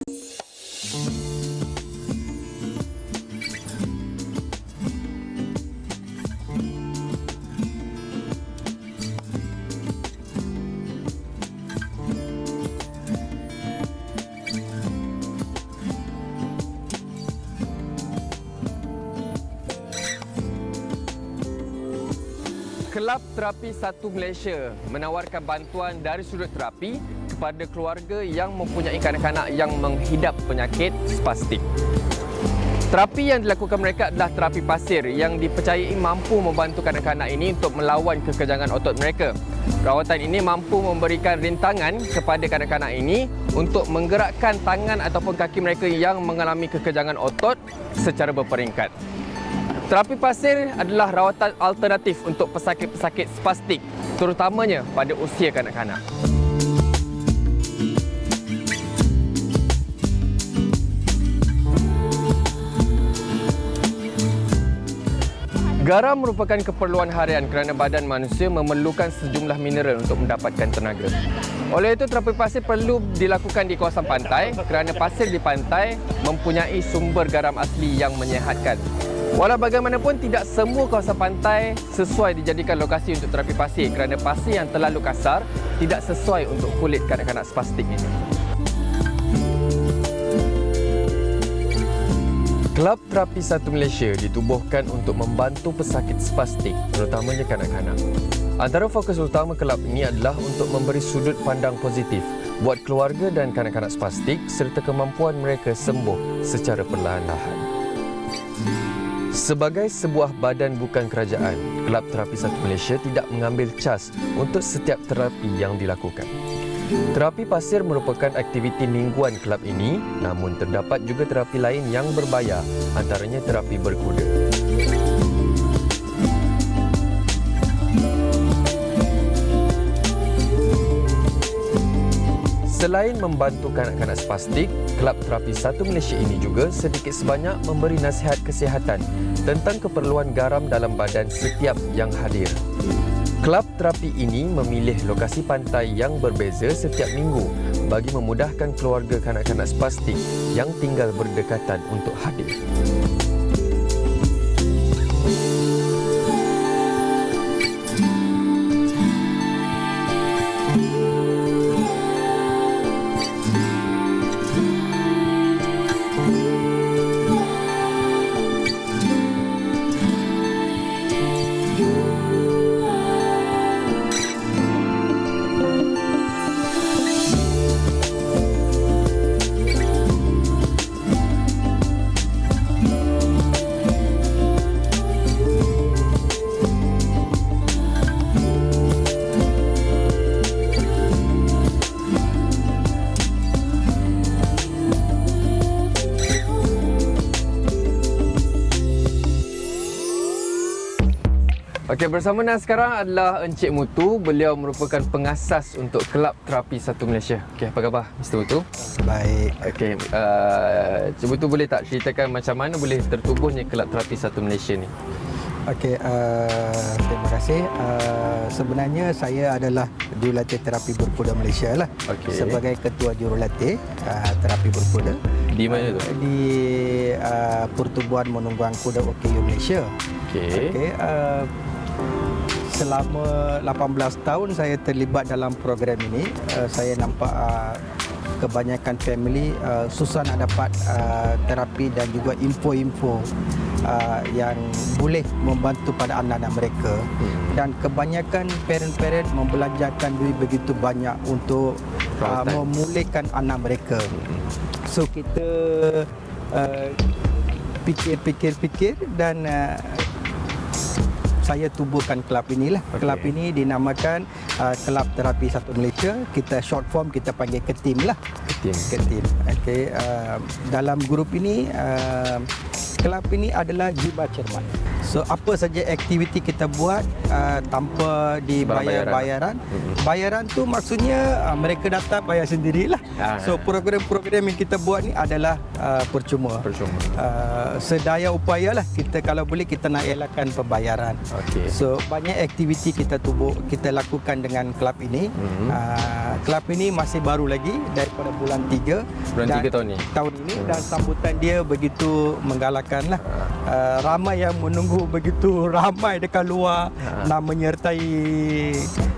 Kelab Terapi 1 Malaysia menawarkan bantuan dari sudut terapi kepada keluarga yang mempunyai kanak-kanak yang menghidap penyakit spastik. Terapi yang dilakukan mereka adalah terapi pasir yang dipercayai mampu membantu kanak-kanak ini untuk melawan kekejangan otot mereka. Rawatan ini mampu memberikan rintangan kepada kanak-kanak ini untuk menggerakkan tangan ataupun kaki mereka yang mengalami kekejangan otot secara berperingkat. Terapi pasir adalah rawatan alternatif untuk pesakit-pesakit spastik, terutamanya pada usia kanak-kanak. Garam merupakan keperluan harian kerana badan manusia memerlukan sejumlah mineral untuk mendapatkan tenaga. Oleh itu, terapi pasir perlu dilakukan di kawasan pantai kerana pasir di pantai mempunyai sumber garam asli yang menyihatkan. Walau bagaimanapun, tidak semua kawasan pantai sesuai dijadikan lokasi untuk terapi pasir kerana pasir yang terlalu kasar tidak sesuai untuk kulit kanak-kanak spastik ini. Kelab Terapi 1 Malaysia ditubuhkan untuk membantu pesakit spastik, terutamanya kanak-kanak. Antara fokus utama kelab ini adalah untuk memberi sudut pandang positif buat keluarga dan kanak-kanak spastik serta kemampuan mereka sembuh secara perlahan-lahan. Sebagai sebuah badan bukan kerajaan, Kelab Terapi 1 Malaysia tidak mengambil cas untuk setiap terapi yang dilakukan. Terapi pasir merupakan aktiviti mingguan kelab ini, namun terdapat juga terapi lain yang berbayar, antaranya terapi berkuda. Selain membantu kanak-kanak spastik, Kelab Terapi 1 Malaysia ini juga sedikit sebanyak memberi nasihat kesihatan tentang keperluan garam dalam badan setiap yang hadir. Kelab terapi ini memilih lokasi pantai yang berbeza setiap minggu bagi memudahkan keluarga kanak-kanak spastik yang tinggal berdekatan untuk hadir. Okey, bersama dengan sekarang adalah Encik Mutu. Beliau merupakan pengasas untuk Kelab Terapi 1 Malaysia. Okey, apa khabar Mr. Mutu? Baik. Okey, Encik Mutu boleh tak ceritakan macam mana boleh tertubuhnya Kelab Terapi 1 Malaysia ni? Okey, terima kasih. Sebenarnya saya adalah jurulatih terapi berkuda Malaysia lah. Okey. Sebagai ketua jurulatih terapi berkuda. Di mana tu? Di Pertubuhan Menunggang Kuda OKU Malaysia. Okey. Okey, selama 18 tahun saya terlibat dalam program ini. Saya nampak kebanyakan family susah nak dapat terapi dan juga info-info yang boleh membantu pada anak-anak mereka. Dan kebanyakan parent-parent membelanjakan duit begitu banyak untuk memulihkan anak mereka. So kita fikir-fikir dan saya tubuhkan kelab inilah. Okay. Kelab ini dinamakan Kelab Terapi 1 Malaysia. Kita short form kita panggil KETIM lah. KETIM. Okey, dalam grup ini kelab ini adalah jimat cermat. So apa saja aktiviti kita buat tanpa dibayar bayaran. Bayaran tu maksudnya mereka datang bayar sendirilah. So program-program yang kita buat ni adalah percuma. Sedaya upayalah kita kalau boleh kita nak elakkan pembayaran. Okay. So banyak aktiviti kita lakukan dengan kelab ini. Kelab ini masih baru lagi daripada bulan 3. Bulan 3 tahun ni. Tahun ini dan sambutan dia begitu menggalakkan lah. Ramai yang menunggu, begitu ramai dekat luar nak menyertai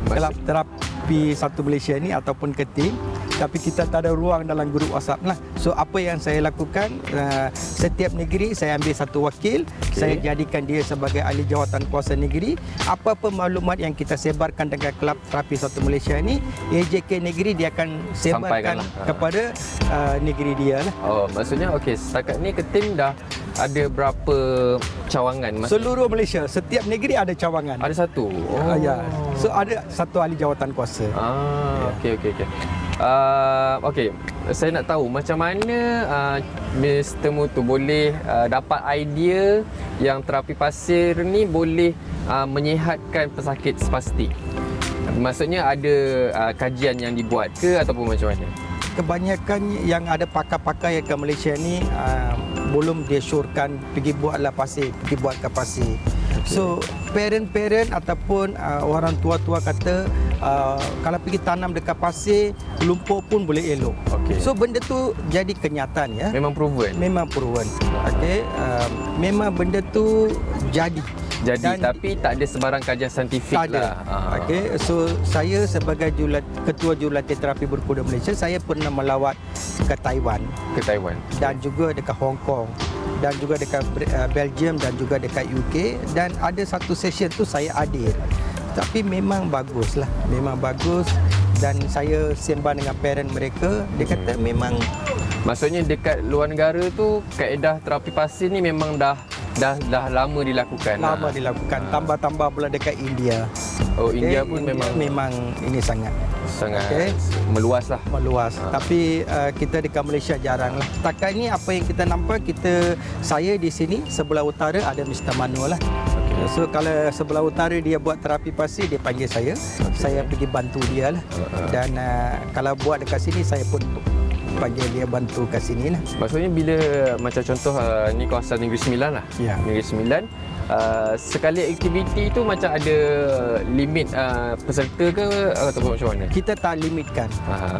kelab terapi Satu Malaysia ni ataupun ke tim. Tapi kita tak ada ruang dalam grup WhatsApp lah. So apa yang saya lakukan, setiap negeri saya ambil satu wakil, saya jadikan dia sebagai ahli jawatan kuasa negeri. Apa-apa maklumat yang kita sebarkan dengan kelab terapi Satu Malaysia ni, AJK negeri dia akan sebarkan kepada negeri dia lah. Oh, maksudnya okey, setakat ni ke tim dah ada berapa cawangan? Seluruh Malaysia, setiap negeri ada cawangan. Ada satu? Oh. Ya. So ada satu ahli jawatan kuasa. Okey. Okey, saya nak tahu macam mana Mr. Mutu boleh dapat idea yang terapi pasir ni boleh menyihatkan pesakit spastik. Maksudnya ada kajian yang dibuat ke ataupun macam mana? Kebanyakan yang ada pakar-pakar yang ke Malaysia ni belum dia syorkan pergi buatlah pasir, pergi buat ke pasir. So parent-parent ataupun orang tua-tua kata kalau pergi tanam dekat pasir, lumpur pun boleh elok. So benda tu jadi kenyataan ya. Memang proven. Okey, memang benda tu jadi tapi tak ada sebarang kajian saintifik lah. Okey, so saya sebagai ketua jurulatih terapi berkuda Malaysia, saya pernah melawat ke Taiwan dan juga dekat Hong Kong dan juga dekat Belgium dan juga dekat UK, dan ada satu session tu saya hadir. Tapi memang bagus dan saya sembang dengan parent mereka, dia kata memang. Maksudnya dekat luar negara tu kaedah terapi pasir ni memang dah lama dilakukan. Tambah-tambah pula dekat India. India pun memang ini sangat meluas. Tapi kita dekat Malaysia jarang lah. Takat ni apa yang kita nampak, saya di sini sebelah utara ada Mr. Manu lah. So kalau sebelah utara dia buat terapi pasir, dia panggil saya. Saya pergi bantu dia lah. Dan kalau buat dekat sini, saya pun panggil dia bantu kat sini lah. Maksudnya bila macam contoh ni kawasan Negeri Sembilan lah. Negeri Sembilan, sekali aktiviti tu macam ada limit peserta ke ataupun macam mana? Kita tak limitkan.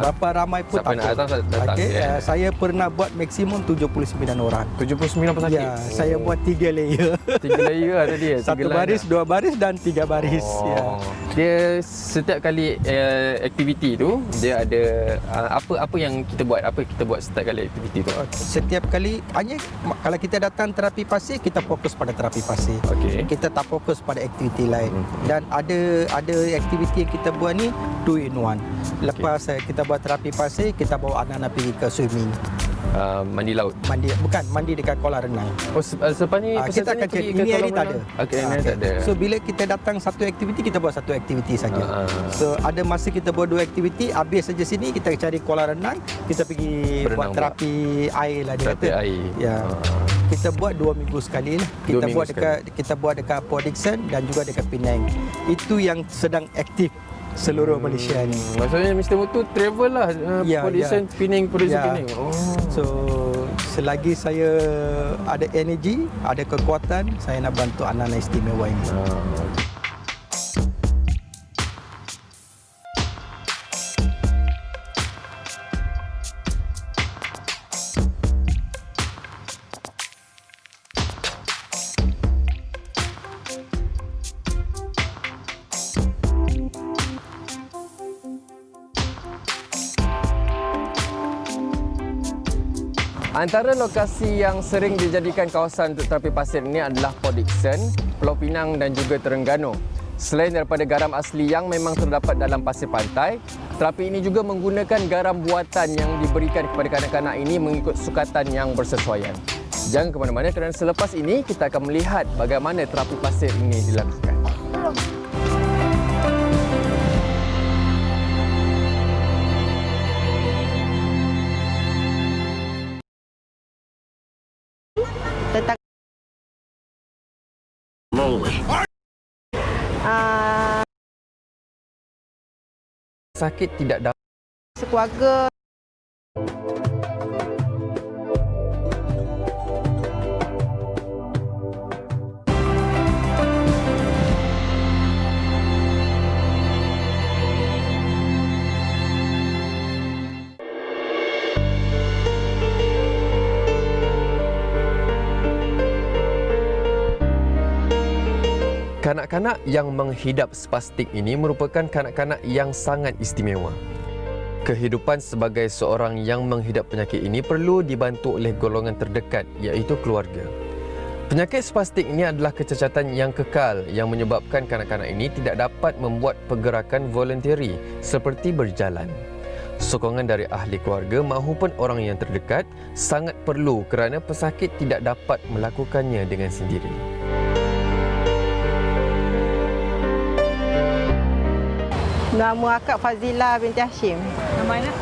Berapa ramai pun siapa nak datang. Saya pernah buat maksimum 79 orang. 79 pesakit? Ya, saya buat 3 layer. 3 layer tadi ya? 1 baris, 2 baris dan 3 baris. Dia setiap kali aktiviti tu, dia ada apa yang kita buat? Apa kita buat setiap kali aktiviti tu? Setiap kali, hanya kalau kita datang terapi pasir, kita fokus pada terapi pasir. Kita tak fokus pada aktiviti lain. Dan ada aktiviti yang kita buat ni 2 in 1. Lepas kita buat terapi pasir, kita bawa anak-anak pergi ke swimming. Mandi laut? Mandi dekat kolam renang. Selepas ni kita akan cari. Ini hari tak ada. Ini tak ada. So bila kita datang satu aktiviti, kita buat satu aktiviti saja. So ada masa kita buat 2 aktiviti, habis saja sini kita cari kolam renang, kita pergi buat terapi air lah dia kata. Ya. Kita buat 2 minggu sekali lah. Kita buat dekat Port Dickson dan juga dekat Penang. Itu yang sedang aktif seluruh Malaysia ni. Maksudnya Mr. Mutu travel lah Port Dickson, Penang, Port Dickson, Penang. So selagi saya ada energi, ada kekuatan, saya nak bantu anak-anak istimewa ini. Antara lokasi yang sering dijadikan kawasan untuk terapi pasir ini adalah Port Dickson, Pulau Pinang dan juga Terengganu. Selain daripada garam asli yang memang terdapat dalam pasir pantai, terapi ini juga menggunakan garam buatan yang diberikan kepada kanak-kanak ini mengikut sukatan yang bersesuaian. Jangan ke mana-mana kerana selepas ini kita akan melihat bagaimana terapi pasir ini dilakukan. Sakit tidak dapat sekeluarga. Kanak-kanak yang menghidap spastik ini merupakan kanak-kanak yang sangat istimewa. Kehidupan sebagai seorang yang menghidap penyakit ini perlu dibantu oleh golongan terdekat, iaitu keluarga. Penyakit spastik ini adalah kecacatan yang kekal yang menyebabkan kanak-kanak ini tidak dapat membuat pergerakan voluntari seperti berjalan. Sokongan dari ahli keluarga mahupun orang yang terdekat sangat perlu kerana pesakit tidak dapat melakukannya dengan sendiri. Nama akak Fazila binti Hashim. Nama anak?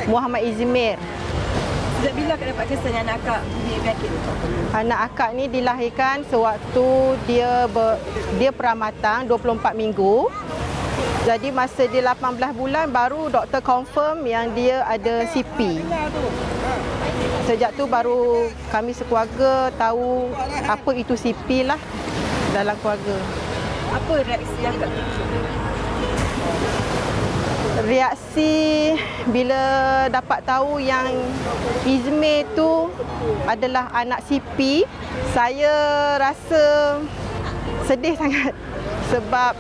Muhammad Izmir. Sejak bila akak dapat kesan anak akak punya penyakit tu? Anak akak ni dilahirkan sewaktu dia pramatang 24 minggu. Jadi masa dia 18 bulan baru doktor confirm yang dia ada CP. Sejak tu baru kami sekeluarga tahu apa itu CP lah dalam keluarga. Apa reaksi akak? Reaksi bila dapat tahu yang Izmir tu adalah anak CP, saya rasa sedih sangat sebab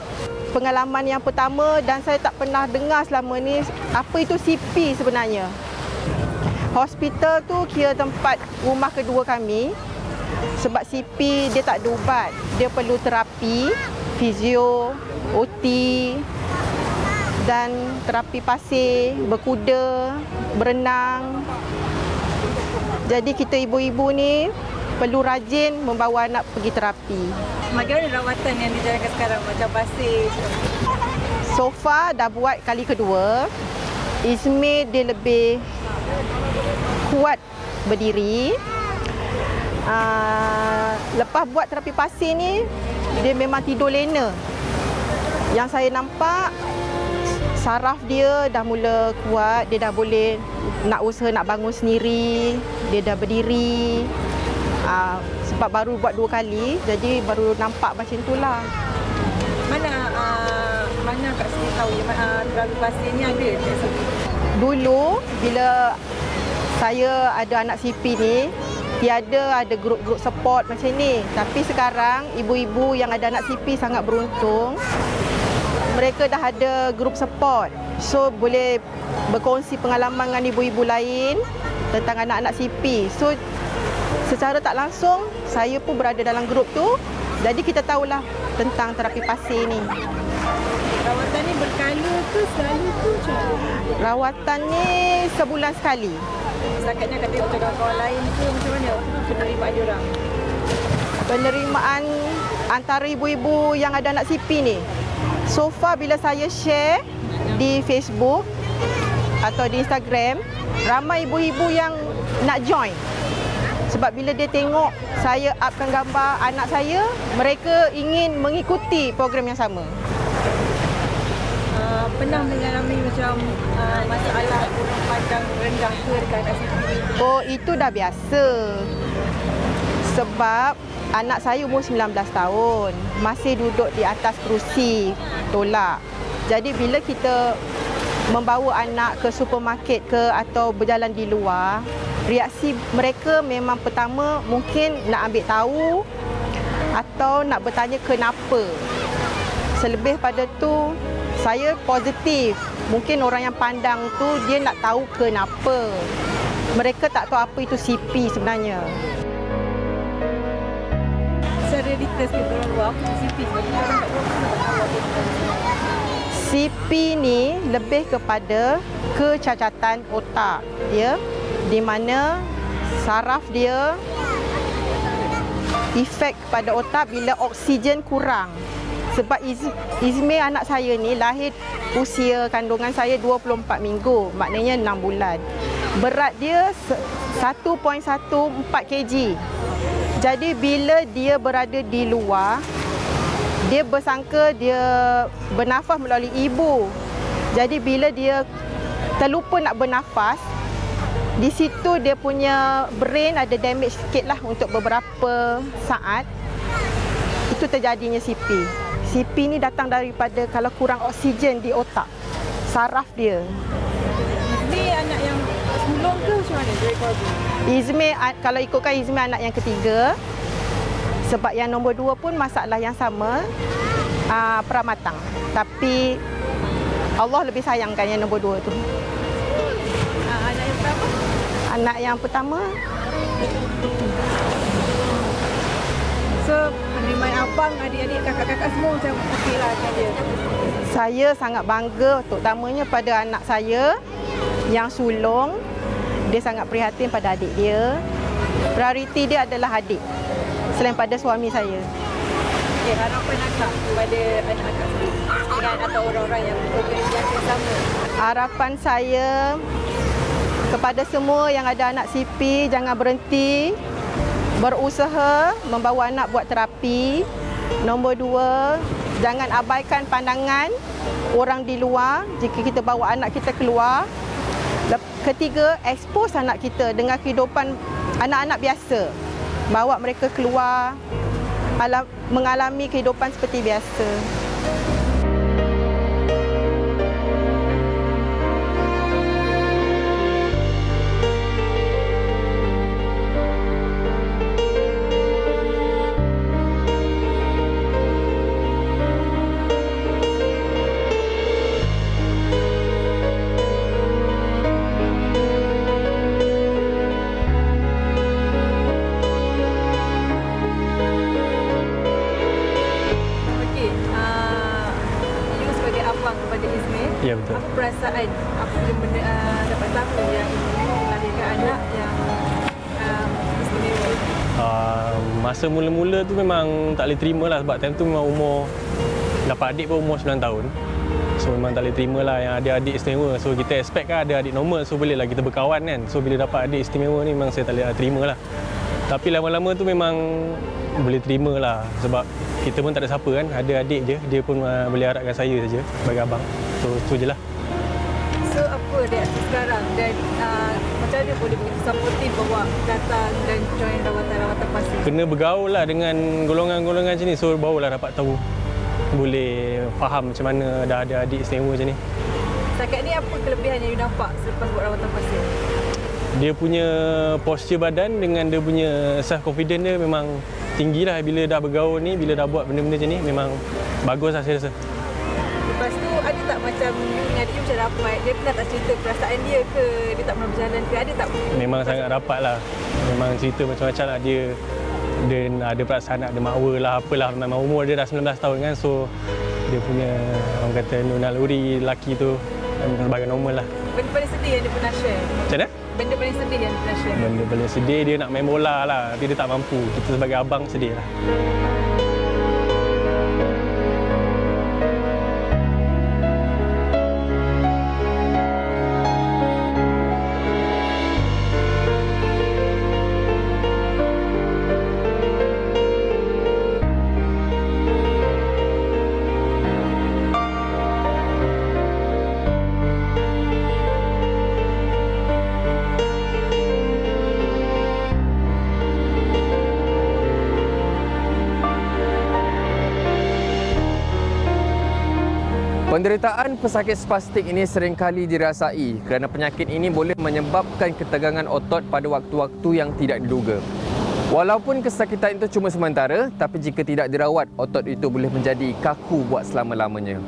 pengalaman yang pertama dan saya tak pernah dengar selama ni apa itu CP sebenarnya. Hospital tu kira tempat rumah kedua kami sebab CP dia tak ada ubat, dia perlu terapi, fizio, OT dan terapi pasir, berkuda, berenang. Jadi kita ibu-ibu ni perlu rajin membawa anak pergi terapi. Bagaimana rawatan yang dijalankan sekarang macam pasir? So far dah buat kali kedua. Izmir dia lebih kuat berdiri. Lepas buat terapi pasir ni, dia memang tidur lena. Yang saya nampak saraf dia dah mula kuat, dia dah boleh nak usaha nak bangun sendiri, dia dah berdiri. Sebab baru buat 2 kali, jadi baru nampak macam itulah. Mana Kak Siti tahu yang terapi pasir ni ada? Dulu bila saya ada anak CP ni, tiada ada grup-grup support macam ni. Tapi sekarang ibu-ibu yang ada anak CP sangat beruntung. Mereka dah ada grup support. So boleh berkongsi pengalaman dengan ibu-ibu lain tentang anak-anak CP. So secara tak langsung saya pun berada dalam grup tu. Jadi kita tahulah tentang terapi pasir ni. Rawatan ni berkala ke selalu tu macam mana? Rawatan ni sebulan sekali. Setakat kata macam kawan-kawan lain ke macam mana penerimaan diorang? Penerimaan antara ibu-ibu yang ada anak CP ni. So far bila saya share di Facebook atau di Instagram, ramai ibu-ibu yang nak join. Sebab bila dia tengok saya upkan gambar anak saya, mereka ingin mengikuti program yang sama. Pernah mengalami macam masalah orang pandang rendah ke dekat anak CP? Oh, itu dah biasa. Sebab anak saya umur 19 tahun, masih duduk di atas kerusi tolak. Jadi bila kita membawa anak ke supermarket ke atau berjalan di luar, reaksi mereka memang pertama mungkin nak ambil tahu atau nak bertanya kenapa. Selebih pada tu, saya positif. Mungkin orang yang pandang tu dia nak tahu kenapa. Mereka tak tahu apa itu CP sebenarnya. Secara detail sikit orang luar, apa CP? Sebab orang kat luar tak tahu apa itu. CP ni lebih kepada kecacatan otak, ya, di mana saraf dia efek pada otak bila oksigen kurang. Sebab Izmir anak saya ni lahir usia kandungan saya 24 minggu, maknanya 6 bulan. Berat dia 1.14 kg. Jadi bila dia berada di luar, dia bersangka dia bernafas melalui ibu. Jadi bila dia terlupa nak bernafas, di situ dia punya brain ada damage sikit lah untuk beberapa saat. Itu terjadinya CP. CP ni datang daripada kalau kurang oksigen di otak, saraf dia. Ini anak yang sulung ke macam mana? Izmir, kalau ikutkan Izmir anak yang ketiga. Sebab yang nombor 2 pun masalah yang sama. pramatang. Tapi Allah lebih sayangkan yang nombor 2 tu. Anak yang pertama? Anak yang pertama, So, penerimaan abang, adik-adik, kakak-kakak semua macam okey lah kat dia. saya sangat bangga terutamanya pada anak saya yang sulung. Dia sangat prihatin pada adik dia. Prioriti dia adalah adik selain pada suami saya. Okay, harapan akak kepada anak akak sendiri dengan atau orang-orang yang bekerja yang sama. Harapan saya kepada semua yang ada anak CP, jangan berhenti berusaha membawa anak buat terapi. Nombor 2, jangan abaikan pandangan orang di luar jika kita bawa anak kita keluar. Ketiga, expose anak kita dengan kehidupan anak-anak biasa. Bawa mereka keluar, mengalami kehidupan seperti biasa. Okey, you sebagai abang kepada Ismail, Ya, betul. apa perasaan apabila dapat tahu yang Ismail melahirkan anak yang istimewa? Masa mula-mula tu memang tak boleh terima lah sebab time tu memang umur, dapat adik pun umur 9 tahun. So memang tak boleh terima lah yang ada adik istimewa. So kita expect kan ada adik normal, so boleh lah kita berkawan kan. So bila dapat adik istimewa ni memang saya tak boleh terima lah. Tapi lama-lama tu memang boleh terima lah sebab kita pun tak ada siapa kan. Ada adik je, dia pun boleh harapkan saya saja sebagai abang. So tu je lah. So apa reaksi sekarang dan macam mana boleh begitu supportive bawa datang dan join rawatan-rawatan pasien? Kena bergaul lah dengan golongan-golongan macam ni. So barulah dapat tahu, boleh faham macam mana dah ada adik istimewa macam ni. Setakat ni apa kelebihan yang you nampak selepas buat rawatan pasien? Dia punya posture badan dengan dia punya self confidence dia memang tinggi lah. Bila dah bergaul ni, bila dah buat benda-benda macam ni memang bagus lah saya rasa. Lepas tu ada tak macam you dengan adik you macam rapat, dia pernah tak cerita perasaan dia ke, dia tak pernah berjalan ke, ada tak? Memang sangat rapat lah. Memang cerita macam-macam lah. Dia ada perasaan nak ada makwa lah, apalah. Memang umur dia dah 19 tahun kan. So dia punya orang kata naluri lelaki tu sebagai normal lah. Benda paling sedih yang dia pernah share? Macam mana? Benda paling sedih yang dia pernah share? Benda paling sedih dia nak main bola lah, tapi dia tak mampu. Kita sebagai abang sedih lah. Penderitaan pesakit spastik ini seringkali dirasai kerana penyakit ini boleh menyebabkan ketegangan otot pada waktu-waktu yang tidak diduga. Walaupun kesakitan itu cuma sementara, tapi jika tidak dirawat, otot itu boleh menjadi kaku buat selama-lamanya.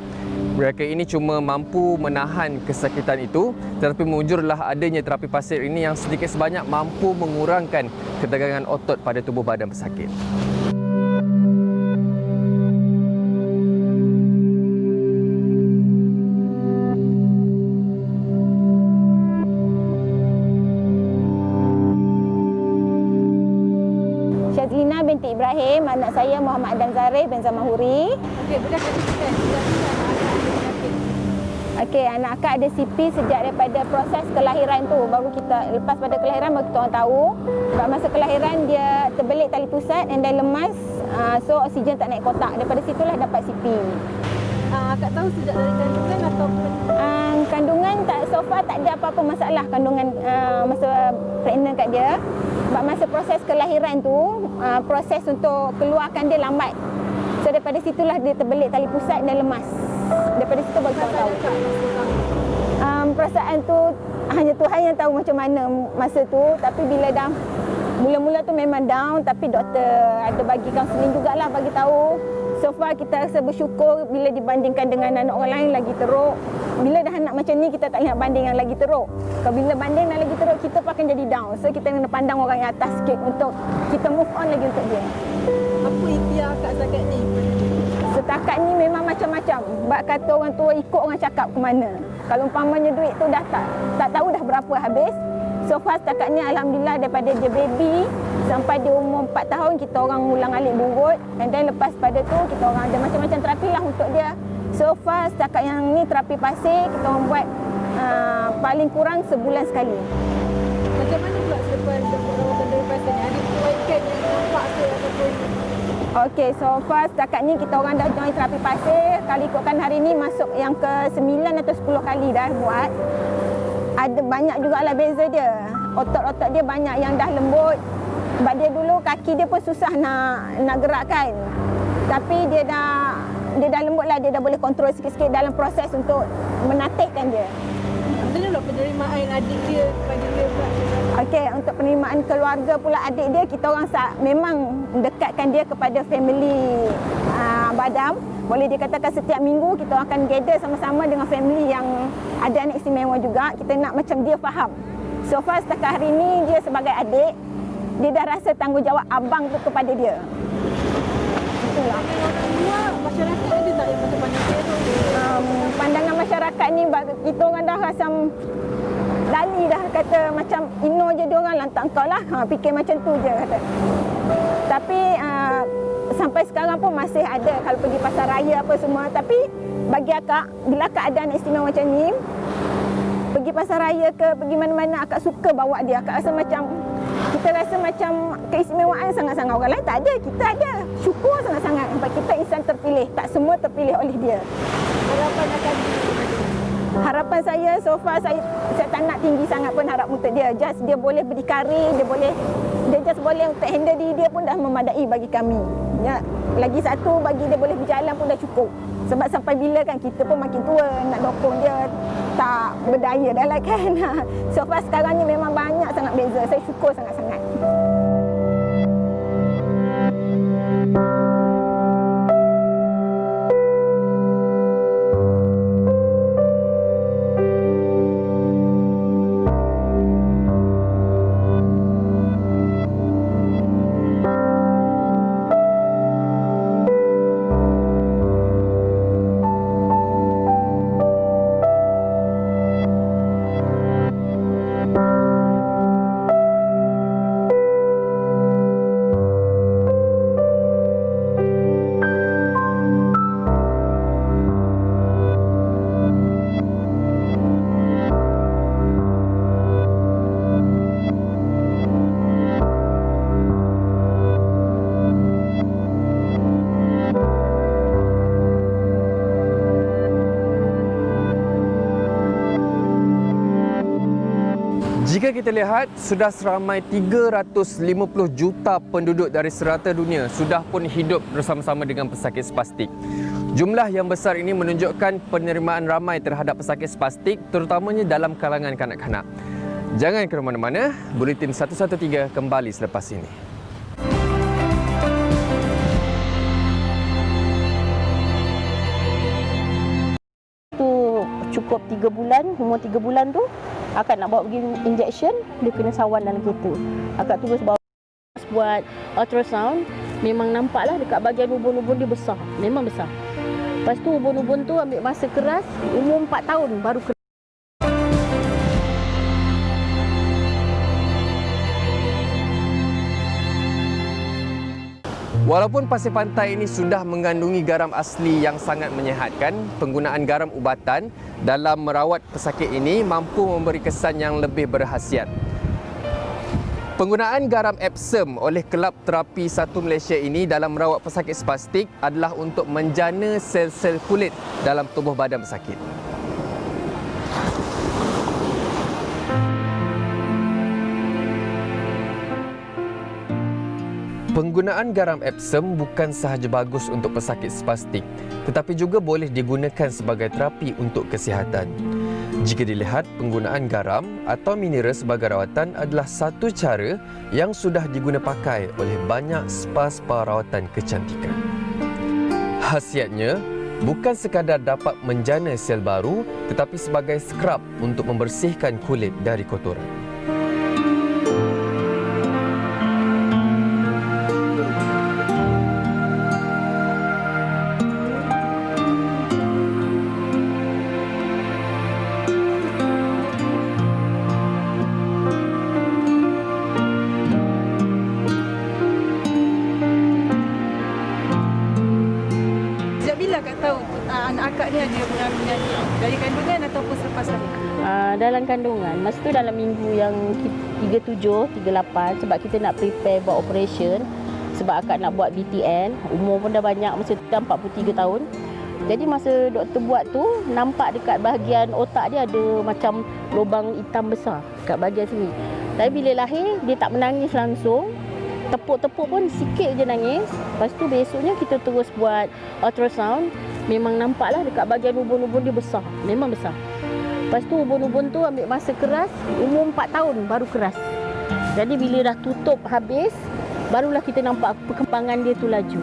Mereka ini cuma mampu menahan kesakitan itu, tetapi mewujudlah adanya terapi pasir ini yang sedikit sebanyak mampu mengurangkan ketegangan otot pada tubuh badan pesakit. Syazlina binti Ibrahim, anak saya Muhammad Adam Zarif bin Zamahuri. Okey, boleh ceritakan Okey, anak akak ada CP sejak daripada proses kelahiran tu. Baru kita, lepas pada kelahiran baru kita orang tahu. Sebab masa kelahiran dia terbelit tali pusat and then lemas. So oksigen tak naik kotak. Daripada situlah dapat CP. Akak tahu sejak dari kandungan atau Kandungan tak, so far tak ada apa-apa masalah kandungan masa pregnant kat dia. Sebab masa proses kelahiran tu, proses untuk keluarkan dia lambat. So daripada situlah dia terbelit tali pusat dan lemas. Daripada situ baru kita tahu. Perasaan tu hanya Tuhan yang tahu macam mana masa tu. Tapi bila dah mula-mula tu memang down, tapi doktor ada bagi kaunseling jugalah, bagi tahu So far kita rasa bersyukur bila dibandingkan dengan anak orang lain lagi teruk. Bila dah anak macam ni kita tak lihat banding yang lagi teruk. Kalau bila banding yang lagi teruk kita pun akan jadi down. So kita kena pandang orang yang atas sikit untuk kita move on lagi untuk dia. Apa ikhtiar Kak setakat ni? Setakat ni memang macam-macam. Sebab kata orang tua ikut orang cakap ke mana. Kalau umpamanya duit tu dah tak tahu dah berapa habis. So far setakat ni alhamdulillah daripada dia baby sampai dia umur 4 tahun kita orang ulang alik burut. And then lepas pada tu kita orang ada macam-macam terapi lah untuk dia. So far setakat yang ni terapi pasir kita orang buat paling kurang sebulan sekali. Macam mana pula selepas dapat rawatan dari pasien ni? Ada kebaikan yang nampak ke ataupun? Okey, so far setakat ni kita orang dah join terapi pasir. Kalau ikutkan hari ni masuk yang ke 9 atau 10 kali dah buat. Ada banyak jugalah beza dia. Otot-otot dia banyak yang dah lembut. Sebab dia dulu kaki dia pun susah nak gerakkan. Tapi dia dah lembut lah. Dia dah boleh kontrol sikit-sikit dalam proses untuk menatihkan dia. Macam mana pula penerimaan adik dia kepada dia pula? Okey, untuk penerimaan keluarga pula adik dia, kita orang memang dekatkan dia kepada family Badam. Boleh dikatakan setiap minggu kita akan gather sama-sama dengan family yang ada anak istimewa juga. Kita nak macam dia faham. So far setakat hari ni dia sebagai adik, dia dah rasa tanggungjawab abang tu kepada dia. Itulah. Luar masyarakat ada tak yang macam pandang dia tu? Pandangan masyarakat ni kita orang dah rasa lali dah kata macam ino je dia orang lantak kau lah. Fikir macam tu je kata. Tapi sampai sekarang pun masih ada kalau pergi pasar raya apa semua. Tapi bagi akak, bila akak ada anak istimewa macam ni, pergi pasar raya ke pergi mana-mana akak suka bawa dia. Akak rasa macam kita rasa macam keistimewaan sangat-sangat. Orang lain tak ada, kita ada. Syukur sangat-sangat sebab kita insan terpilih. Tak semua terpilih oleh dia. Harapan akan Harapan saya so far saya tak nak tinggi sangat pun harap untuk dia. Just dia boleh berdikari, dia just boleh untuk handle diri dia pun dah memadai bagi kami. Ya, lagi satu bagi dia boleh berjalan pun dah cukup. Sebab sampai bila kan kita pun makin tua nak dokong dia tak berdaya dah lah kan. So far sekarang ni memang banyak sangat beza. Saya syukur sangat-sangat. Jika kita lihat, sudah seramai 350 juta penduduk dari serata dunia sudah pun hidup bersama-sama dengan pesakit spastik. Jumlah yang besar ini menunjukkan penerimaan ramai terhadap pesakit spastik, terutamanya dalam kalangan kanak-kanak. Jangan ke mana-mana, Buletin 113 kembali selepas ini. Cukup 3 bulan, umur 3 bulan tu akak nak bawa pergi injection, dia kena sawan dalam kereta. Akak terus bawa buat ultrasound, memang nampaklah dekat bahagian ubun-ubun dia besar, memang besar. Lepas tu ubun-ubun tu ambil masa keras, umur 4 tahun baru keras. Walaupun pasir pantai ini sudah mengandungi garam asli yang sangat menyihatkan, penggunaan garam ubatan dalam merawat pesakit ini mampu memberi kesan yang lebih berkhasiat. Penggunaan garam Epsom oleh Kelab Terapi 1 Malaysia ini dalam merawat pesakit spastik adalah untuk menjana sel-sel kulit dalam tubuh badan pesakit. Penggunaan garam Epsom bukan sahaja bagus untuk pesakit spastik, tetapi juga boleh digunakan sebagai terapi untuk kesihatan. Jika dilihat, penggunaan garam atau mineral sebagai rawatan adalah satu cara yang sudah diguna pakai oleh banyak spa-spa rawatan kecantikan. Khasiatnya, bukan sekadar dapat menjana sel baru tetapi sebagai skrab untuk membersihkan kulit dari kotoran. Sejak bila Kak tahu anak akak ni ada penyakit? Dari kandungan ataupun selepas lahir? Dalam kandungan, masa tu dalam minggu yang 37, 38 sebab kita nak prepare buat operation sebab akak nak buat BTN, umur pun dah banyak, masa tu dah 43 tahun. Jadi masa doktor buat tu, nampak dekat bahagian otak dia ada macam lubang hitam besar kat bahagian sini. Tapi bila lahir, dia tak menangis langsung. Tepuk-tepuk pun sikit je nangis. Lepas tu besoknya kita terus buat ultrasound. Memang nampaklah dekat bahagian ubun-ubun dia besar. Memang besar. Lepas tu ubun-ubun tu ambil masa keras, umur 4 tahun baru keras. Jadi bila dah tutup habis, barulah kita nampak perkembangan dia tu laju.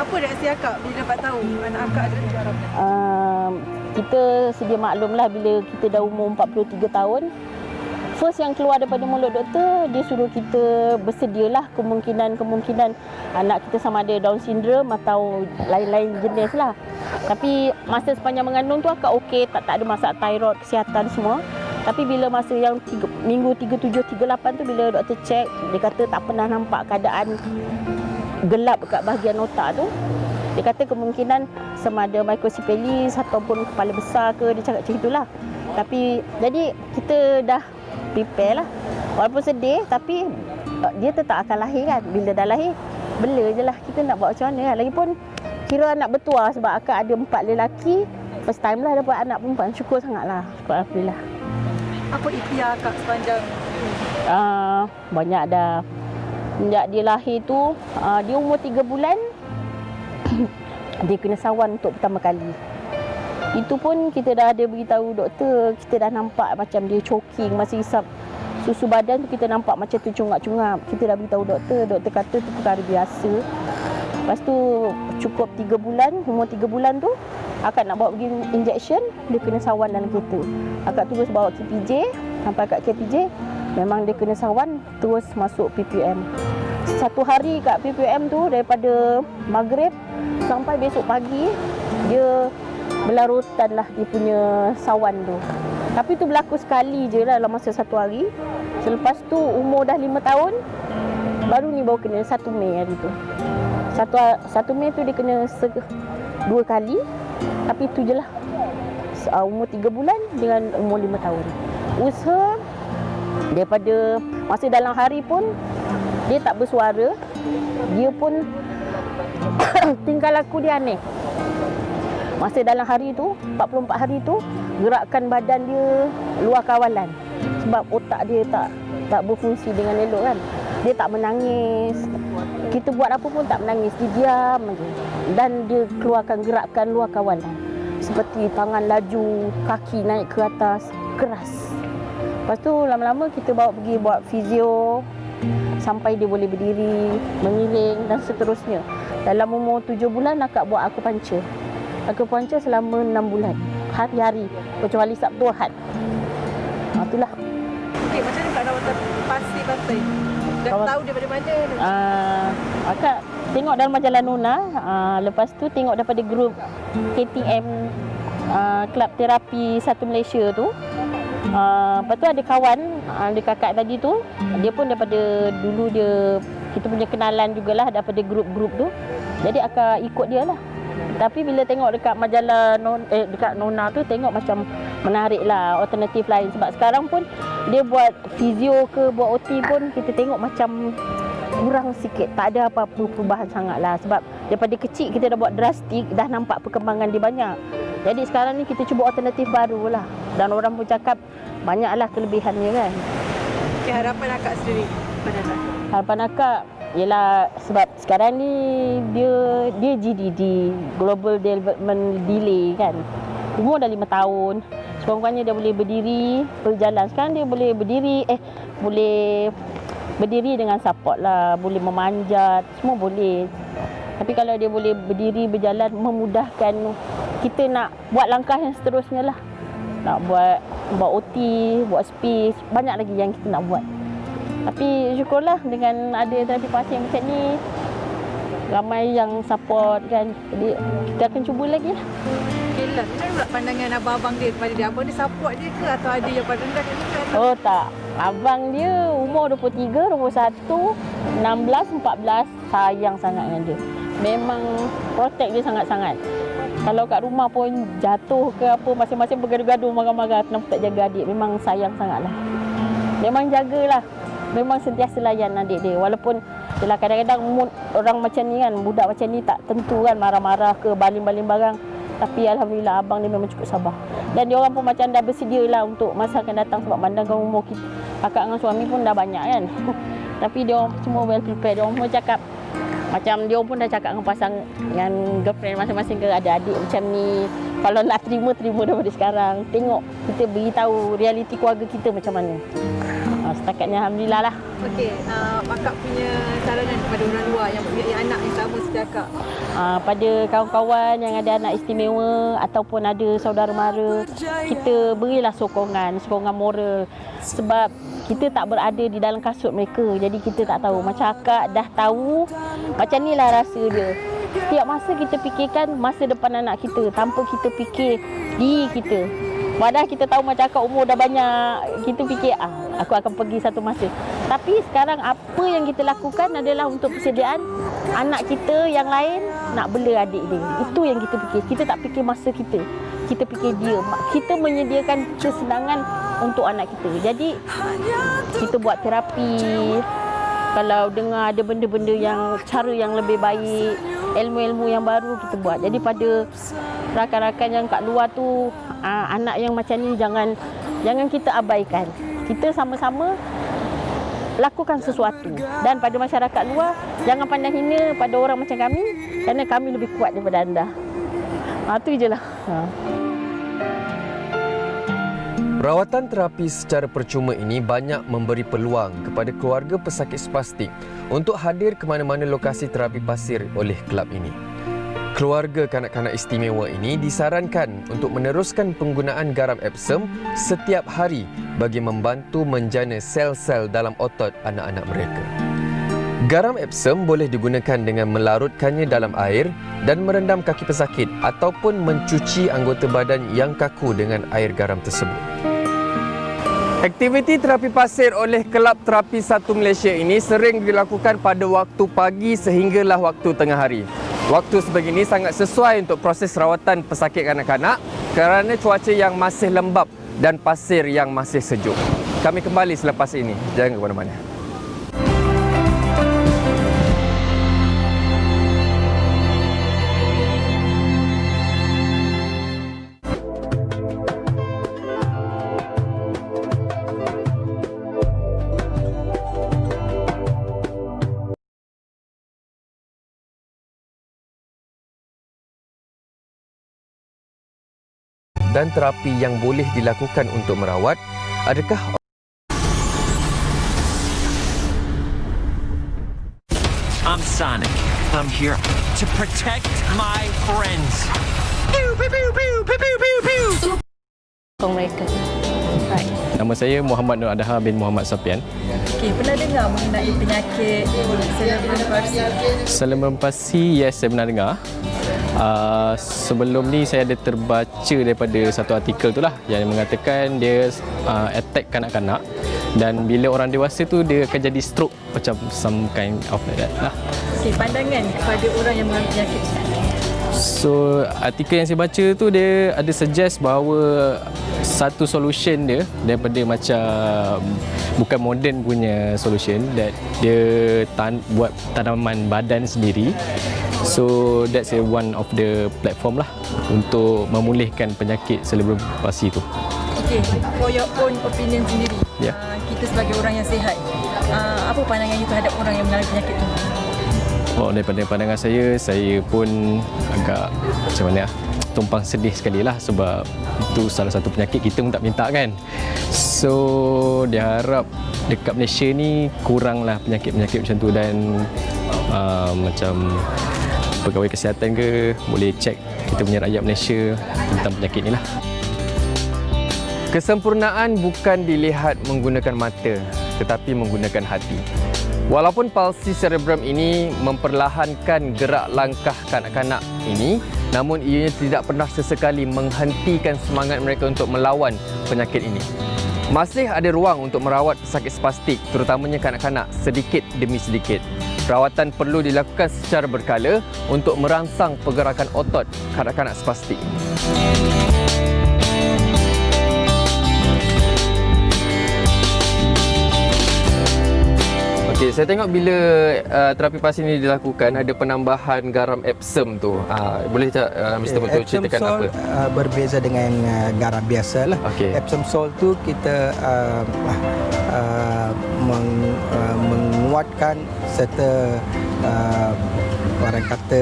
Apa reaksi akak bila dapat tahu anak akak ada cacaran? Kita sedia maklumlah bila kita dah umur 43 tahun, first yang keluar daripada mulut doktor, dia suruh kita bersedialah kemungkinan anak kita sama ada Down syndrome atau lain-lain jenis lah. Tapi masa sepanjang mengandung tu akak okey, tak ada masalah thyroid, kesihatan semua. Tapi bila masa yang minggu 37, 38 tu bila doktor check, dia kata tak pernah nampak keadaan gelap dekat bahagian otak tu. Dia kata kemungkinan sama ada microcephaly ataupun kepala besar ke, dia cakap macam itulah. Tapi jadi kita dah prepare lah. Walaupun sedih tapi dia tetap akan lahir kan. Bila dah lahir, bela je lah. Kita nak buat macam mana kan. Lagipun kira anak bertuah sebab akak ada 4 lelaki. First time lah dapat anak perempuan. Syukur sangat lah. Syukur Alhamdulillah. Apa ikhtiar akak sepanjang? Banyak dah. Sejak dia lahir tu, dia umur 3 bulan, dia kena sawan untuk pertama kali. Itu pun kita dah ada beritahu doktor, kita dah nampak macam dia choking, masa hisap susu badan tu kita nampak macam tercungap-cungap. Kita dah beritahu doktor kata tu perkara biasa. Lepas tu cukup 3 bulan, umur 3 bulan tu, akak nak bawa pergi injection, dia kena sawan dalam kereta. Akak terus bawa KPJ, sampai kat KPJ, memang dia kena sawan, terus masuk PPM. Satu hari kat PPM tu, daripada maghrib sampai besok pagi, dia berlarutan lah dia punya sawan tu. Tapi tu berlaku sekali je lah dalam masa satu hari. Selepas tu umur dah 5 tahun, baru ni baru kena 1 Mei hari tu. 1 Mei tu dia kena 2 kali. Tapi tu je lah, umur 3 bulan dengan umur 5 tahun. Usaha daripada masa dalam hari pun dia tak bersuara. Dia pun tingkah laku dia aneh. Masa dalam hari tu, 44 hari tu, gerakan badan dia luar kawalan. Sebab otak dia tak berfungsi dengan elok kan. Dia tak menangis. Kita buat apa pun tak menangis. Dia diam aja. Dan dia keluarkan gerakan luar kawalan. Seperti tangan laju, kaki naik ke atas, keras. Lepas tu lama-lama kita bawa pergi buat fizio sampai dia boleh berdiri, mengiring dan seterusnya. Dalam umur 7 bulan akak buat akupuncture. Akupuncture selama 6 bulan. Hari-hari, kecuali Sabtu Ahad. Itulah. Okey, macam mana Kak rawatan pasti? Dah tahu daripada mana? Akak tengok dalam majalah Nona. Lepas tu tengok daripada grup KTM, Kelab Terapi Satu Malaysia tu. Lepas tu ada kawan, ada kakak tadi tu, dia pun daripada dulu kita punya kenalan jugalah daripada grup-grup tu. Jadi akak ikut dia lah. Tapi bila tengok dekat majalah dekat Nona tu, tengok macam menarik lah, alternatif lain. Sebab sekarang pun dia buat fizio ke buat OT pun kita tengok macam kurang sikit. Tak ada apa-apa perubahan sangat lah. Sebab daripada kecil kita dah buat drastik, dah nampak perkembangan dia banyak. Jadi sekarang ni kita cuba alternatif baru lah. Dan orang pun cakap banyaklah kelebihannya kan. Okay, harapan akak sendiri pada anak? Harapan akak ialah sebab sekarang ni dia GDD, Global Development Delay kan. Umur dah 5 tahun. Sekurang-kurangnya dia boleh berdiri, berjalan. Sekarang dia boleh berdiri dengan support lah. Boleh memanjat, semua boleh. Tapi kalau dia boleh berdiri, berjalan, memudahkan kita nak buat langkah yang seterusnya lah. Nak buat OT, buat speech, banyak lagi yang kita nak buat. Tapi syukurlah dengan ada terapi pasir macam ni, ramai yang support kan. Jadi kita akan cuba lagi lah. Okay lah, macam mana pula pandangan abang-abang dia kepada dia? Abang dia support dia ke atau ada yang pandang dia? Oh tak, abang dia umur 23, 21, 16, 14, sayang sangat dengan dia. Memang protect dia sangat-sangat. Kalau kat rumah pun jatuh ke apa, masing-masing bergaduh-gaduh, marah-marah kenapa tak jaga adik. Memang sayang sangatlah. Memang jagalah. Memang sentiasa layan adik dia. Walaupun yelah, kadang-kadang mood orang macam ni kan, budak macam ni tak tentu kan, marah-marah ke, baling-baling barang. Tapi alhamdulillah abang dia memang cukup sabar. Dan dia orang pun macam dah bersedia lah untuk masa akan datang, sebab pandangkan umur kita, kakak dengan suami pun dah banyak kan. Tapi dia orang semua well prepared. Dia orang pun cakap, macam dia pun dah cakap dengan dengan girlfriend masing-masing ke, ada adik macam ni, kalau nak terima daripada sekarang. Tengok kita beritahu realiti keluarga kita macam mana. Setakatnya alhamdulillah lah. Okey, akak punya saranan kepada orang luar yang punya anak yang sama seperti akak? Pada kawan-kawan yang ada anak istimewa ataupun ada saudara mara, kita berilah sokongan moral. Sebab kita tak berada di dalam kasut mereka, jadi kita tak tahu. Macam akak dah tahu, macam inilah rasa dia. Setiap masa kita fikirkan masa depan anak kita tanpa kita fikir diri kita. Padahal kita tahu macam akak umur dah banyak, kita fikir aku akan pergi satu masa. Tapi sekarang apa yang kita lakukan adalah untuk persediaan anak kita yang lain nak bela adik dia. Itu yang kita fikir. Kita tak fikir masa kita. Kita fikir dia. Kita menyediakan kesenangan untuk anak kita. Jadi kita buat terapi. Kalau dengar ada benda-benda yang cara yang lebih baik, ilmu-ilmu yang baru kita buat. Jadi pada rakan-rakan yang kat luar tu, anak yang macam ni jangan kita abaikan. Kita sama-sama lakukan sesuatu. Dan pada masyarakat luar, jangan pandang hina pada orang macam kami, kerana kami lebih kuat daripada anda. Itu je lah. Rawatan terapi secara percuma ini banyak memberi peluang kepada keluarga pesakit spastik untuk hadir ke mana-mana lokasi terapi pasir oleh kelab ini. Keluarga kanak-kanak istimewa ini disarankan untuk meneruskan penggunaan garam Epsom setiap hari bagi membantu menjana sel-sel dalam otot anak-anak mereka. Garam Epsom boleh digunakan dengan melarutkannya dalam air dan merendam kaki pesakit ataupun mencuci anggota badan yang kaku dengan air garam tersebut. Aktiviti terapi pasir oleh Kelab Terapi 1 Malaysia ini sering dilakukan pada waktu pagi sehinggalah waktu tengah hari. Waktu sebegini sangat sesuai untuk proses rawatan pesakit kanak-kanak kerana cuaca yang masih lembap dan pasir yang masih sejuk. Kami kembali selepas ini. Jangan ke mana-mana. Dan terapi yang boleh dilakukan untuk merawat, adakah I'm Sonic. I'm here to protect my friends. Pew pew pew pew pew pew pew pew. Mereka. Right. Nama saya Muhammad Nur Adha bin Muhammad Sapian. Okey, pernah dengar mengenai penyakit cerebral palsy? Cerebral palsy, yes, saya pernah dengar. Sebelum ni saya ada terbaca daripada satu artikel tu lah yang mengatakan dia attack kanak-kanak, dan bila orang dewasa tu dia akan jadi stroke, macam some kind of like that lah. Okey, pandangan kepada orang yang mengalami penyakit. So artikel yang saya baca tu dia ada suggest bahawa satu solution dia daripada macam bukan modern punya solution, that dia buat tanaman badan sendiri. So that's one of the platform lah untuk memulihkan penyakit cerebral palsy tu. Okey, for your own opinion sendiri, kita sebagai orang yang sihat, apa pandangan you terhadap orang yang mengalami penyakit tu? Oh, daripada pandangan saya pun agak macam mana, tumpang sedih sekali lah, sebab itu salah satu penyakit kita pun tak minta kan. So dia harap dekat Malaysia ni kuranglah penyakit-penyakit macam tu, dan macam pegawai kesihatan ke, boleh cek kita punya rakyat Malaysia tentang penyakit ni lah. Kesempurnaan bukan dilihat menggunakan mata, tetapi menggunakan hati. Walaupun palsi cerebrum ini memperlahankan gerak langkah kanak-kanak ini, namun ianya tidak pernah sesekali menghentikan semangat mereka untuk melawan penyakit ini. Masih ada ruang untuk merawat pesakit spastik, terutamanya kanak-kanak, sedikit demi sedikit. Perawatan perlu dilakukan secara berkala untuk merangsang pergerakan otot kanak-kanak spastik. Okey, saya tengok bila terapi pasien ini dilakukan ada penambahan garam Epsom tu. Boleh tak Mr. Mutu ceritakan apa? Epsom salt berbeza dengan garam biasa lah. Okey. Epsom salt tu kita menguatkan serta orang kata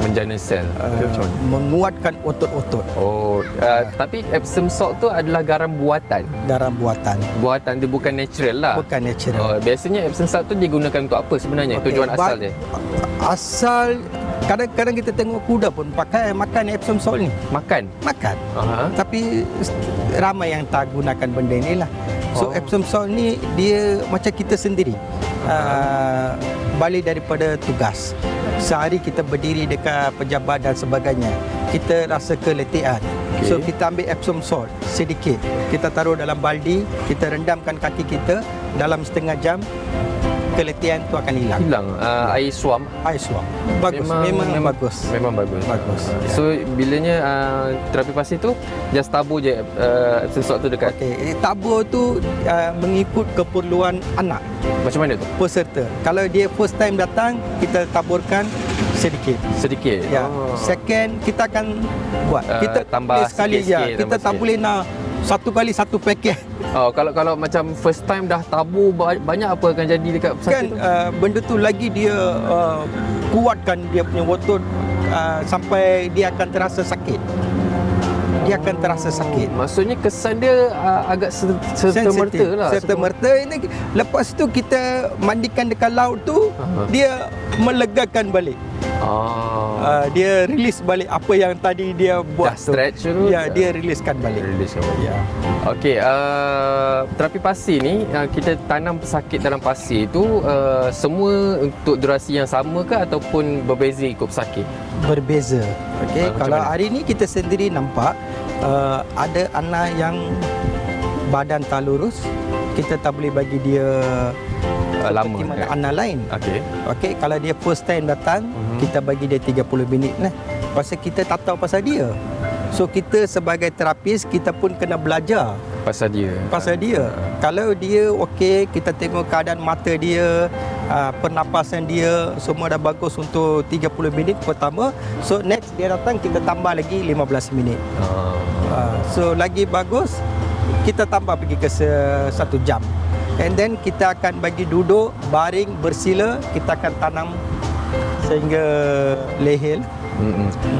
Menjana sel. menguatkan otot-otot. Oh, tapi Epsom salt tu adalah garam buatan. Garam buatan, Buatan dia bukan natural lah. bukan natural. Oh, biasanya Epsom salt tu digunakan untuk apa sebenarnya? Okey, Tujuan asal dia? Asal kadang-kadang kita tengok kuda pun makan Epsom salt ni. Makan. Aha. Tapi ramai yang tak gunakan benda ni lah. So Epsom salt ni dia macam kita sendiri. Balik daripada tugas. Sehari kita berdiri dekat pejabat dan sebagainya. Kita rasa keletihan. Okay. So kita ambil Epsom salt sedikit. Kita taruh dalam baldi, kita rendamkan kaki kita dalam setengah jam. Keletihan tu akan hilang. Air suam. Air suam. Bagus. Memang bagus. Memang bagus. Bagus. So bilanya terapi pasien tu just tabur je Epsom salt tu dekat. Okey, tabur tu mengikut keperluan anak Macam mana tu? peserta. Kalau dia first time datang, kita taburkan sedikit. Sedikit. Ya. Second kita akan buat. Kita tambah boleh sekali sikit-sikit, je. Kita tambah tak sikit. boleh nak satu kali satu paket. Oh, kalau macam first time dah tabur banyak apa akan jadi dekat pesakit Kan tu? benda tu lagi dia kuatkan dia punya otot sampai dia akan terasa sakit. Dia akan terasa sakit. Maksudnya kesan dia agak serta-merta lah. Serta-merta ini. Lepas tu kita mandikan dekat laut tu, dia melegakan balik. Dia release balik apa yang tadi dia buat Dah stretch tu. Ya, dia releasekan balik. Ya. Okey, terapi pasir ni kita tanam pesakit dalam pasir tu semua untuk durasi yang sama ke ataupun berbeza ikut pesakit? Berbeza. Okey, Macam kalau mana? hari ni kita sendiri nampak ada anak yang badan tak lurus, kita tak boleh bagi dia lama seperti mana kan? anak lain. Okey. Okey, kalau dia first time datang, kita bagi dia 30 minit lah. Pasal kita tak tahu pasal dia. So kita sebagai terapis, kita pun kena belajar Pasal dia. Kalau dia okey, kita tengok keadaan mata dia, pernafasan dia semua dah bagus untuk 30 minit pertama. So next dia datang, kita tambah lagi 15 minit. So lagi bagus, kita tambah pergi ke 1 jam. And then kita akan bagi duduk, baring, bersila. Kita akan tanam sehingga leher.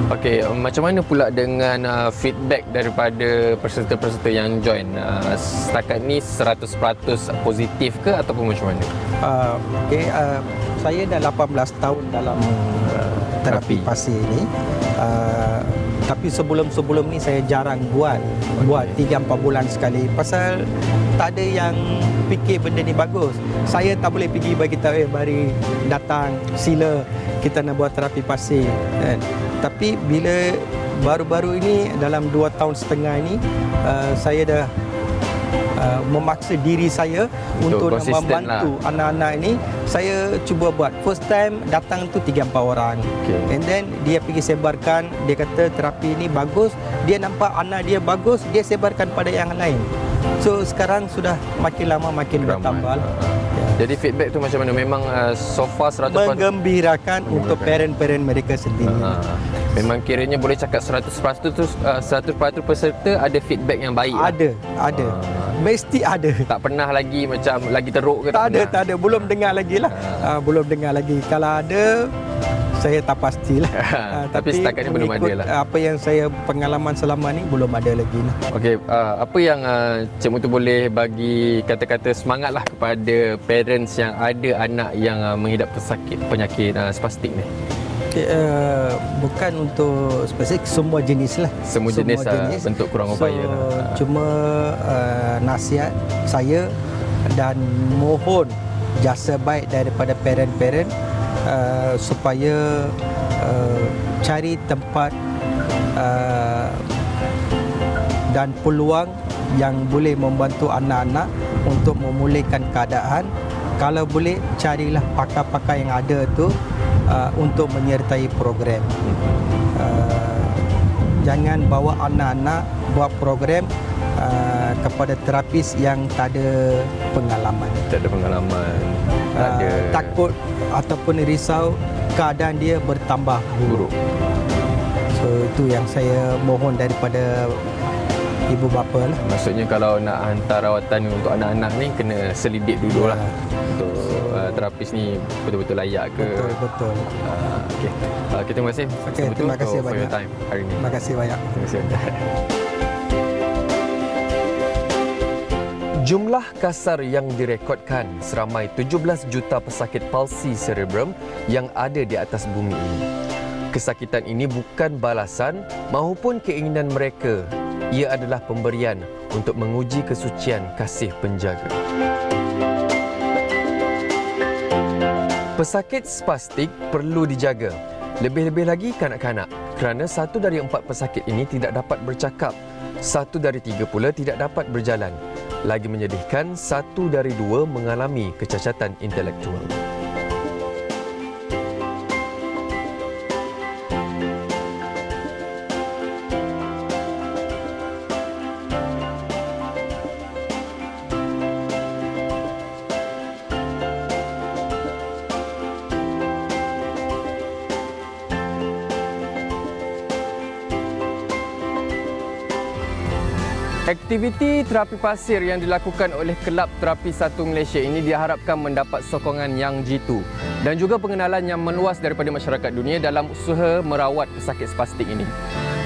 Okey, macam mana pula dengan feedback daripada peserta-peserta yang join? Setakat ni 100% positif ke ataupun macam mana? Okey, saya dah 18 tahun dalam terapi pasir ni. Tapi sebelum-sebelum ni saya jarang buat 3-4 bulan sekali. Pasal tak ada yang fikir benda ni bagus. Saya tak boleh pergi bagi tahu mari datang sila kita nak buat terapi pasir kan. Tapi bila baru-baru ini dalam 2 tahun setengah ini saya dah memaksa diri saya untuk nak membantu anak-anak ini. Saya cuba buat first time datang tu 3-4 orang. And then dia pergi sebarkan, dia kata terapi ini bagus, dia nampak anak dia bagus, dia sebarkan pada yang lain. So sekarang sudah makin lama makin bertambah. Jadi feedback tu macam mana? Memang so far 100% menggembirakan untuk parent-parent mereka sendiri. Memang kiranya boleh cakap 100% peserta ada feedback yang baik. Ada. Mesti ada. Tak pernah lagi macam lagi teruk ke? Tak ada. Belum dengar lagi lah. Belum dengar lagi. Kalau ada, saya tak pastilah. Tapi setakat ni belum ada lah. Apa yang saya pengalaman selama ni belum ada lagi lah. Okey, apa yang Cik Mutu boleh bagi kata-kata semangat lah kepada parents yang ada anak yang mengidap penyakit spastik ni? Okay, bukan untuk spesifik, semua jenis lah. Semua jenis, bentuk kurang upaya. Cuma nasihat saya dan mohon jasa baik daripada parent-parent supaya cari tempat dan peluang yang boleh membantu anak-anak untuk memulihkan keadaan. Kalau boleh, carilah pakar-pakar yang ada tu untuk menyertai program. Jangan bawa anak-anak buat program kepada terapis yang tak ada pengalaman. Tak ada pengalaman. Takut ataupun risau keadaan dia bertambah buruk. So itu yang saya mohon daripada ibu bapa lah. Maksudnya kalau nak hantar rawatan ni untuk anak-anak ni, kena selidik dulu lah. Untuk terapis ni betul-betul layak ke. Betul. Okay. Okay, terima kasih. Okay, terima kasih for banyak. your time hari ni. Terima kasih banyak. Terima kasih banyak. Jumlah kasar yang direkodkan seramai 17 juta pesakit palsi cerebrum yang ada di atas bumi ini. Kesakitan ini bukan balasan maupun keinginan mereka. Ia adalah pemberian untuk menguji kesucian kasih penjaga. Pesakit spastik perlu dijaga. Lebih-lebih lagi kanak-kanak, kerana 1 dari 4 pesakit ini tidak dapat bercakap. 1 dari 3 pula tidak dapat berjalan. Lagi menyedihkan, 1 dari 2 mengalami kecacatan intelektual. Aktiviti terapi pasir yang dilakukan oleh Kelab Terapi 1 Malaysia ini diharapkan mendapat sokongan yang jitu dan juga pengenalan yang meluas daripada masyarakat dunia dalam usaha merawat pesakit spastik ini.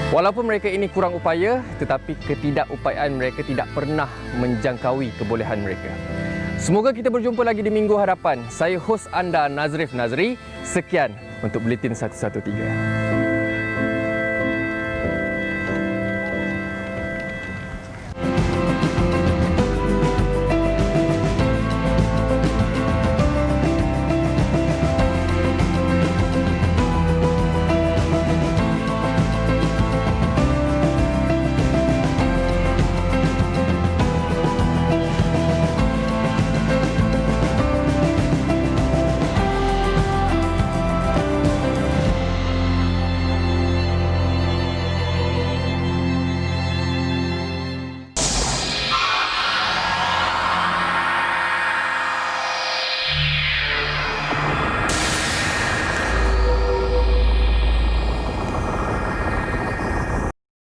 Walaupun mereka ini kurang upaya, tetapi ketidakupayaan mereka tidak pernah menjangkaui kebolehan mereka. Semoga kita berjumpa lagi di minggu hadapan. Saya hos anda, Nazrif Nazri. Sekian untuk Buletin 113.